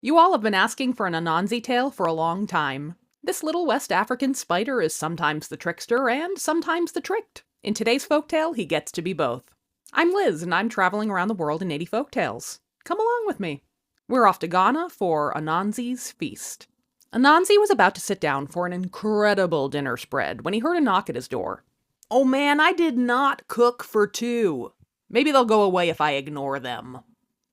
You all have been asking for an Anansi tale for a long time. This little West African spider is sometimes the trickster and sometimes the tricked. In today's folktale, he gets to be both. I'm Liz, and I'm traveling around the world in 80 folktales. Come along with me. We're off to Ghana for Anansi's feast. Anansi was about to sit down for an incredible dinner spread when he heard a knock at his door. Oh man, I did not cook for two. Maybe they'll go away if I ignore them.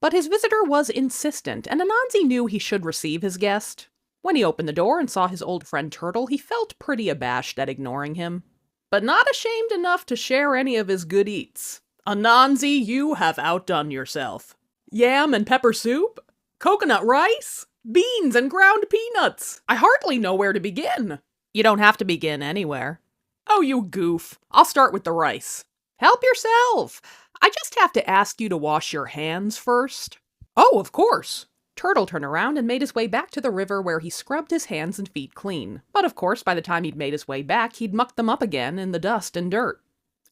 But his visitor was insistent, and Anansi knew he should receive his guest. When he opened the door and saw his old friend Turtle, he felt pretty abashed at ignoring him, but not ashamed enough to share any of his good eats. Anansi, you have outdone yourself. Yam and pepper soup? Coconut rice? Beans and ground peanuts? I hardly know where to begin. You don't have to begin anywhere. Oh, you goof. I'll start with the rice. Help yourself. I just have to ask you to wash your hands first. Oh, of course. Turtle turned around and made his way back to the river where he scrubbed his hands and feet clean. But of course, by the time he'd made his way back, he'd mucked them up again in the dust and dirt.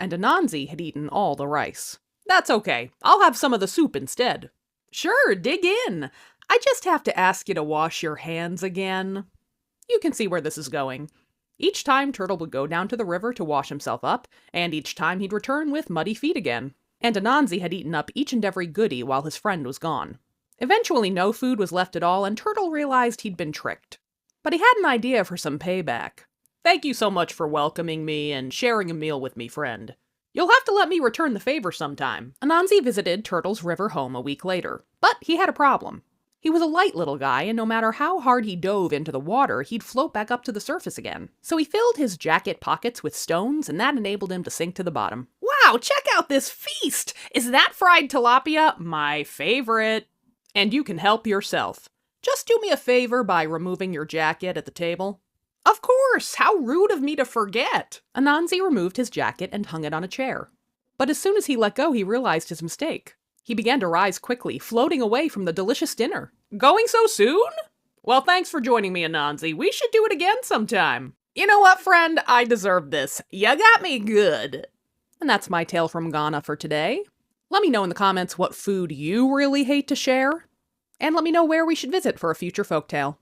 And Anansi had eaten all the rice. That's okay. I'll have some of the soup instead. Sure, dig in. I just have to ask you to wash your hands again. You can see where this is going. Each time Turtle would go down to the river to wash himself up, and each time he'd return with muddy feet again. And Anansi had eaten up each and every goodie while his friend was gone. Eventually no food was left at all, and Turtle realized he'd been tricked. But he had an idea for some payback. Thank you so much for welcoming me and sharing a meal with me, friend. You'll have to let me return the favor sometime. Anansi visited Turtle's river home a week later, but he had a problem. He was a light little guy, and no matter how hard he dove into the water, he'd float back up to the surface again. So he filled his jacket pockets with stones, and that enabled him to sink to the bottom. Wow, check out this feast! Is that fried tilapia? My favorite. And you can help yourself. Just do me a favor by removing your jacket at the table. Of course! How rude of me to forget! Anansi removed his jacket and hung it on a chair. But as soon as he let go, he realized his mistake. He began to rise quickly, floating away from the delicious dinner. Going so soon? Well, thanks for joining me, Anansi. We should do it again sometime. You know what, friend? I deserve this. You got me good. And that's my tale from Ghana for today. Let me know in the comments what food you really hate to share. And let me know where we should visit for a future folktale.